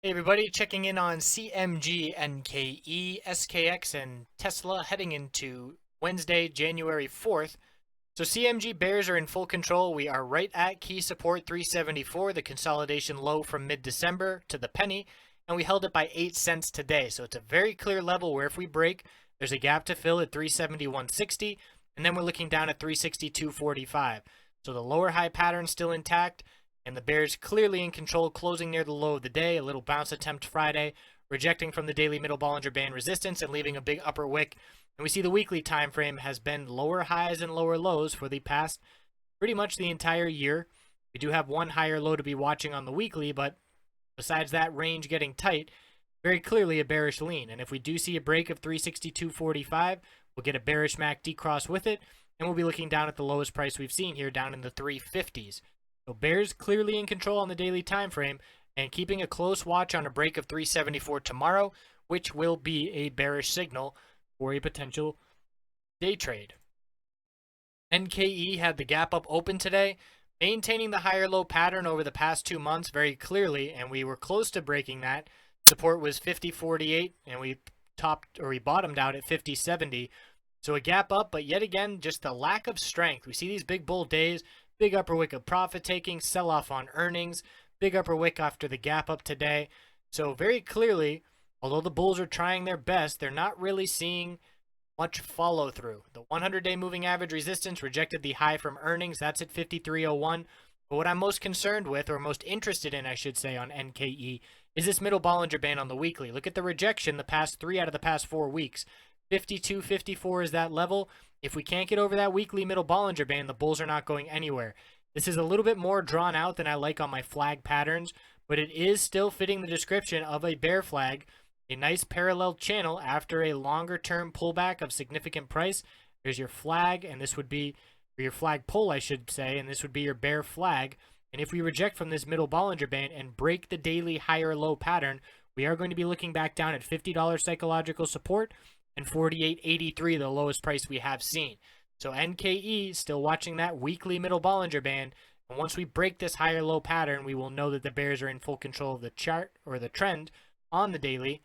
Hey everybody, checking in on CMG NKE SKX and Tesla heading into Wednesday, January 4th. So CMG bears are in full control. We are right at key support 374, the consolidation low from mid-December to the penny, and we held it by 8 cents today. So it's a very clear level where if we break, there's a gap to fill at 371.60, and then we're looking down at 362.45. So the lower high pattern still intact, and the bears clearly in control, closing near the low of the day. A little bounce attempt Friday, rejecting from the daily middle Bollinger Band resistance and leaving a big upper wick. And we see the weekly time frame has been lower highs and lower lows for the past pretty much the entire year. We do have one higher low to be watching on the weekly, but besides that range getting tight, very clearly a bearish lean. And if we do see a break of 362.45, we'll get a bearish MACD cross with it, and we'll be looking down at the lowest price we've seen here, down in the 350s. So bears clearly in control on the daily time frame and keeping a close watch on a break of 374 tomorrow, which will be a bearish signal for a potential day trade. NKE had the gap up open today, maintaining the higher low pattern over the past 2 months very clearly, and we were close to breaking that. Support was 50.48, and we bottomed out at 50.70. So a gap up, but yet again, just the lack of strength. We see these big bull days, big upper wick of profit taking, sell off on earnings, big upper wick after the gap up today. So very clearly, although the bulls are trying their best, they're not really seeing much follow through. The 100-day moving average resistance rejected the high from earnings. That's at 53.01. But what I'm most concerned with, or most interested in, I should say, on NKE, is this middle Bollinger Band on the weekly. Look at the rejection the past 3 out of the past 4 weeks. 52.54 is that level. If we can't get over that weekly middle Bollinger Band, the bulls are not going anywhere. This is a little bit more drawn out than I like on my flag patterns, but it is still fitting the description of a bear flag, a nice parallel channel after a longer term pullback of significant price. There's your flag, and this would be, or your flag pull, I should say, and this would be your bear flag. And if we reject from this middle Bollinger Band and break the daily higher low pattern, we are going to be looking back down at $50 psychological support and 48.83, the lowest price we have seen. So NKE still watching that weekly middle Bollinger Band, and once we break this higher low pattern, we will know that the bears are in full control of the chart or the trend on the daily.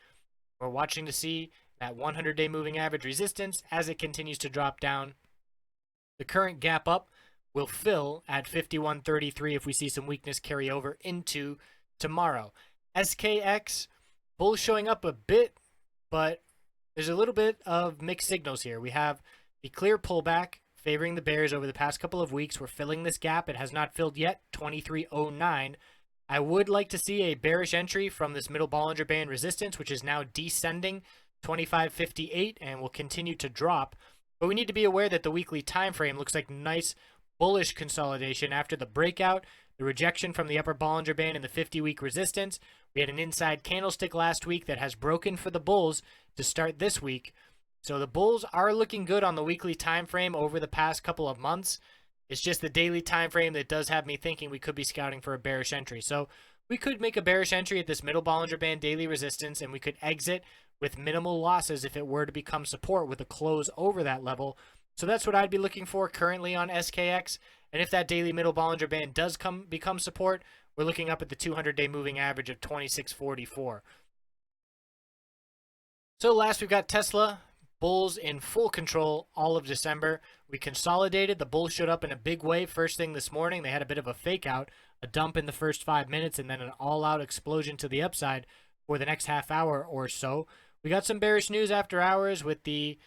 We're watching to see that 100-day moving average resistance as it continues to drop down. The current gap up will fill at 51.33 if we see some weakness carry over into tomorrow. SKX, bulls showing up a bit, but there's a little bit of mixed signals here. We have the clear pullback favoring the bears over the past couple of weeks. We're filling this gap. It has not filled yet, 23.09. I would like to see a bearish entry from this middle Bollinger Band resistance, which is now descending, 25.58, and will continue to drop. But we need to be aware that the weekly time frame looks like nice bullish consolidation after the breakout, the rejection from the upper Bollinger Band and the 50-week resistance. We had an inside candlestick last week that has broken for the bulls to start this week. So the bulls are looking good on the weekly time frame over the past couple of months. It's just the daily time frame that does have me thinking we could be scouting for a bearish entry. So we could make a bearish entry at this middle Bollinger Band daily resistance, and we could exit with minimal losses if it were to become support with a close over that level. So that's what I'd be looking for currently on SKX. And if that daily middle Bollinger Band does become support, we're looking up at the 200-day moving average of 26.44. So last we've got Tesla. Bulls in full control all of December. We consolidated. The bulls showed up in a big way first thing this morning. They had a bit of a fake out, a dump in the first 5 minutes, and then an all-out explosion to the upside for the next half hour or so. We got some bearish news after hours with the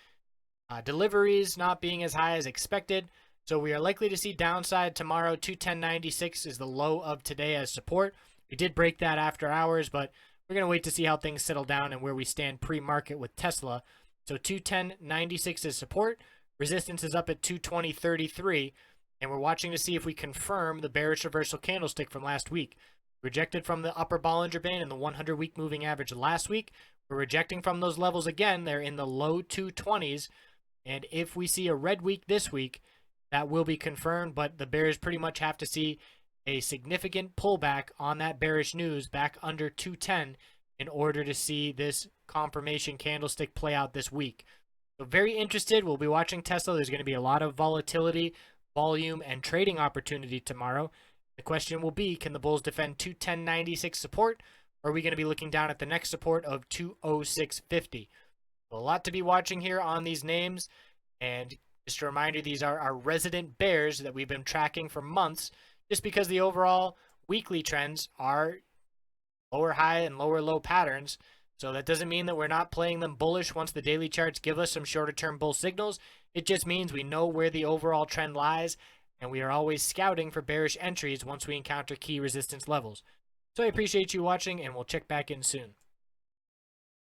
deliveries not being as high as expected. So we are likely to see downside tomorrow. 210.96 is the low of today as support. We did break that after hours, but we're going to wait to see how things settle down and where we stand pre-market with Tesla. So 210.96 is support. Resistance is up at 220.33. And we're watching to see if we confirm the bearish reversal candlestick from last week. Rejected from the upper Bollinger Band and the 100-week moving average last week. We're rejecting from those levels again. They're in the low 220s. And if we see a red week this week, that will be confirmed. But the bears pretty much have to see a significant pullback on that bearish news back under 210 in order to see this confirmation candlestick play out this week. So very interested. We'll be watching Tesla. There's going to be a lot of volatility, volume, and trading opportunity tomorrow. The question will be, can the bulls defend 210.96 support, Or are we going to be looking down at the next support of 206.50? A lot to be watching here on these names. And just a reminder, these are our resident bears that we've been tracking for months, just because the overall weekly trends are lower high and lower low patterns. So that doesn't mean that we're not playing them bullish once the daily charts give us some shorter term bull signals. It just means we know where the overall trend lies, and we are always scouting for bearish entries once we encounter key resistance levels. So I appreciate you watching, and we'll check back in soon.